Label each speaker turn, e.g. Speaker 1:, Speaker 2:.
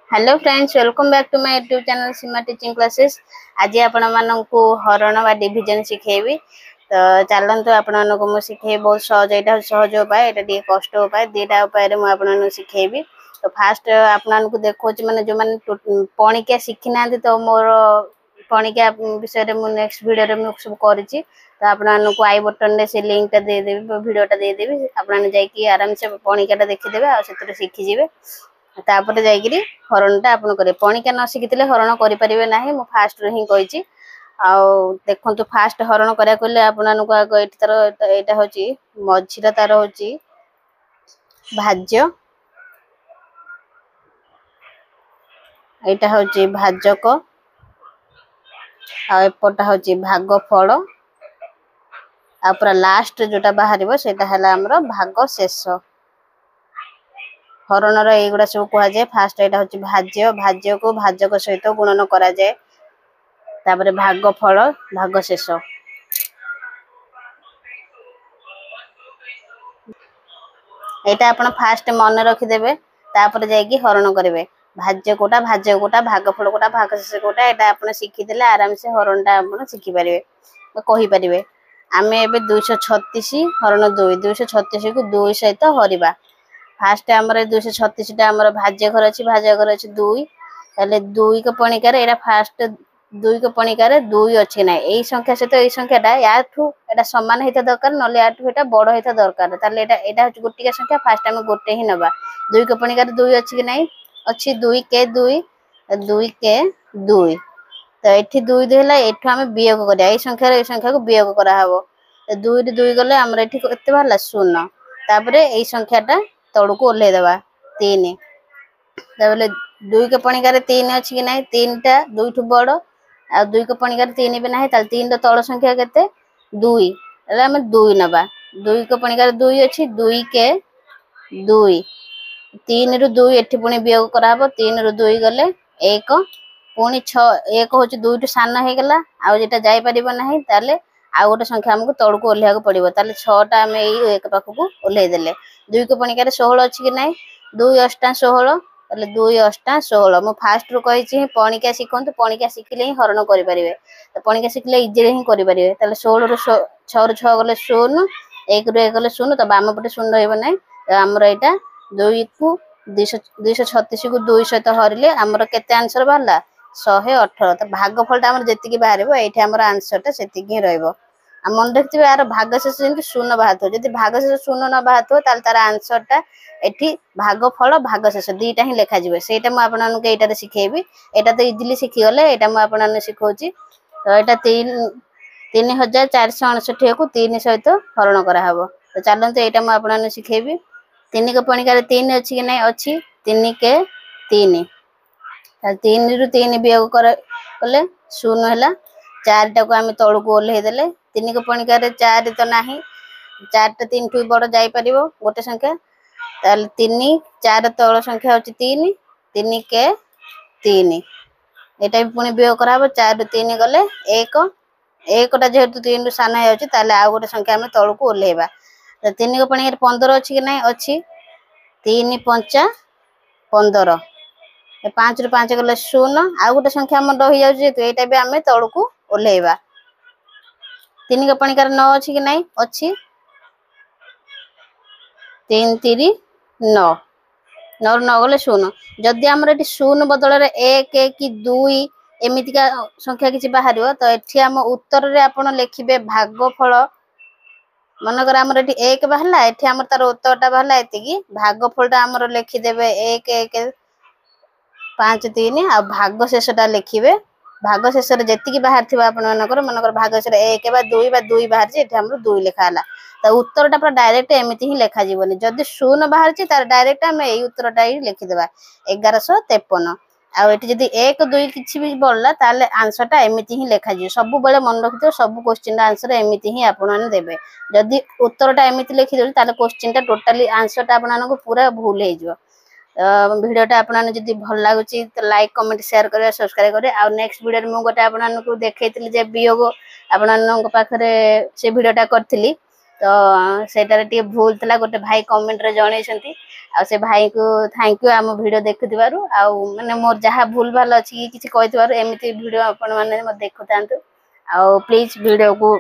Speaker 1: Hello friends, welcome back to my YouTube channel Seema teaching classes. आज आपण माननकु हरण बा डिवीजन सिखेबी। तो चलंतु आपण माननकु मु सिखे बहुत सहज। एटा सहज उपाय, एटा डी कष्ट उपाय, दीटा उपाय रे मु आपण माननकु सिखेबी। तो फास्ट आपण माननकु देखोच माने जो माने पणिका सिखि नांती, तो मोर पणिका विषय रे मु नेक्स्ट वीडियो रे मु सब करिछि। तो आपण माननकु आई बटन रे से लिंक टा दे देबी, वीडियो टा दे देबी। आपण माने जाई कि आराम से पणिका टा देखि देबे आ सेतरे सिखि जिवे। तापर जाइकरी हरणटा आपण करे। पणिका न शिखितले हरण करि परिबे नाही। मु फास्ट रे ही कहिछि। आ देखंतु फास्ट हरण करिया कले आपनन को आगो एठी तर एटा होची मझिरा तार होची भाज्य, एटा होची भाजक, आ एपटा होची भाग फळ, आ पूरा लास्ट जोटा बाहरिबो सेटा हला हमरो भाग शेष। हरणर एगुड़ा सब कह जाए। फास्ट एटा होची भाज्य, भाज्य को भाजक सहित गुणन करा जाए। तापरे भाग फल, भाग शेष। एटा आपण फास्ट मन रखि देबे। तापरे जाई कि हरण करिवे। भाज्य कोटा, भाज्य कोटा, भाग फल कोटा, भाग शेष कोटा, एटा आपण शिखि देले आराम से हरणटा आपण शिखि परिवे, कहि परिवे। आमे एबे 236 हरण 2, 236 को 2 सहित हरिबा। फास्ट हमर 236 टा हमर भाज्य घर अछि, भाज्य घर अछि 2। ताले 2 को पणिका रे एटा फास्ट 2 को पणिका रे 2 अछि नै। एई संख्या से तो एई संख्याटा याठू एटा समान हेता दरकार, नले याठू एटा बड़ हेता दरकार। ताले एटा होछि गोटिका संख्या। फास्ट हम गोटे ही नबा। 2 को पणिका रे 2 अछि कि नै? अछि 2 के 2, 2 के 2। तो एठी 2 देला, एठू हम वियोग करिया। एई संख्या रे एई संख्या को वियोग करा हबो। तो 2 रे 2 गले हमर एठी केते बाहला 0। तापरे एई संख्याटा तळको ओल्हे देबा 3। ताबले 2 के पणिका रे 3 अछि कि नै? 3 टा 2 ठु बड़। आ 2 के पणिका रे 3 भी नाही, ताले 3 रो तळ संख्या केते? 2। ताले हम 2 नबा। 2 के पणिका रे 2 अछि, 2 के 2। 3 रु 2 एठी पुणी वियोग करा हबो। 3 रु 2 गले 1, पुणी 6। 1 होछि 2 टु सान हे गेला। आ जेटा जाई परिबो नाही, ताले आ गोटे संख्या हमकु तळको ओल्हेयाको पड़िबो। ताले 6 टा हम एई 1 पाखकु ओल्हेइ देले। 2 को पणिका रे 16 अछि कि नै? 2 अष्टा 16। ताले 2 अष्टा 16। मु फास्ट रु कहिछि पणिका शिखंतु, पणिका शिखिले ही हरण करि परिबे। तो पणिका शिखिले इजी ही करि परिबे। ताले 16 रु 6 रु 6 गले 0, 1 रु 1 गले 0। तो बाम पटे 0 रहइबो नै। तो हमर एटा 2 को 236 को 2 सहित हरिले हमर केते आंसर बाहला? 118। तो भागफलटा हमर जेतिकी बाहरिबो, एठी हमर आंसरटा सेतिकी ही रहइबो। आ मन रखिथिबे यार भागशेष जेंति 0 बाहरथो। जदि भागशेष 0 न बाहरथो, ताल तार आंसरटा एठी भागफल भागशेष दीटा ही लेखा जिवे। सेटा मु आपनन एटा रे सिखेबी। एटा तो इजीली सिखि गले। एटा मु आपनन सिखौची। तो एटा 3469 को 3 सहित हरण करा हबो। तो चलंतु एटा मु आपनन सिखेबी। 3 को पणिका रे 3 अछि कि नै? अछि। 3 के 3। ताल 3 रु 3 वियोग कले 0 हैला। 4 टा को हम तळको ओल्हेइ देले। 3 को पणिका रे 4 तो नाही। 4 टा 3 ठु बड़ जाई परिबो गोटे संख्या। ताल 3 4 तळ संख्या होछि 3। 3 के 3। एटा भी पुणी वियोग करा हबो। 4 रु 3 गले 1। 1 टा जेहेतु 3 रु सान हे अछि, ताले आ गोटे संख्या हम तळको ओल्हेइबा। तो 3 को पणिका रे 15 अछि कि नै? अछि। 3 5 15। 5 रु 5 गले 0। आ गोटे संख्या हम रहि जाउछि, जेतु एटा भी हम तळको ओल्हेइबा। 3 को पणिका रे 9 अछि कि नै? अछि। 3 3 9। 9 रु 9 गले 0। जदि हमर एठी 0 बदल रे 1 कि 2 एमितिका संख्या किछि बाहरियो, तो एठी हम उत्तर रे आपण लेखिबे भागफल। मनकर हमर एठी 1 बाहला, एठी हमर तार उत्तरटा बाहला एतिकी। भागफलटा हमर लेखि देबे 1 1 5 3। आ भाग शेषटा लेखिबे। भाग शेष रे जेतिकी बाहर थिबा आपण मनकर भाग शेष रे 1 बा 2 बाहर जे, एठी हमर 2 लेखा हला। तो उत्तरटा पूरा डायरेक्ट एमिति ही लेखा जीवनी। जदि 0 बाहर छि, तार डायरेक्ट हम एई उत्तरटा ही लिखि देबा 1153। आ एठी जदि 1 2 किछि भी बोलला, ताले आंसरटा एमिति ही लेखा जी। सब बेले मन रखितो, सब क्वेश्चन आंसर एमिति ही आपण देबे। जदि उत्तरटा एमिति लिखि देबे, ताले क्वेश्चनटा टोटली आंसरटा आपण पूरा भूल हे जिवो। वीडियोटा आपन जदि भल लागुची तो लाइक कमेंट शेयर करिया सब्सक्राइब करिया। आ नेक्स्ट वीडियो रे मु गोटे आपन को देखैतली जे वियोग आपन पाखरे से वीडियोटा करथिली। तो सेटारे टे भूल थला गोटे भाई कमेंट रे जणैछंती आ से भाई को थैंक यू आम वीडियो देखुथिबारु आ माने मोर जहा भूल भाल अछि किछि कहथिबारु एमिति वीडियो आपण माने म देखुतांतु आ प्लीज वीडियो को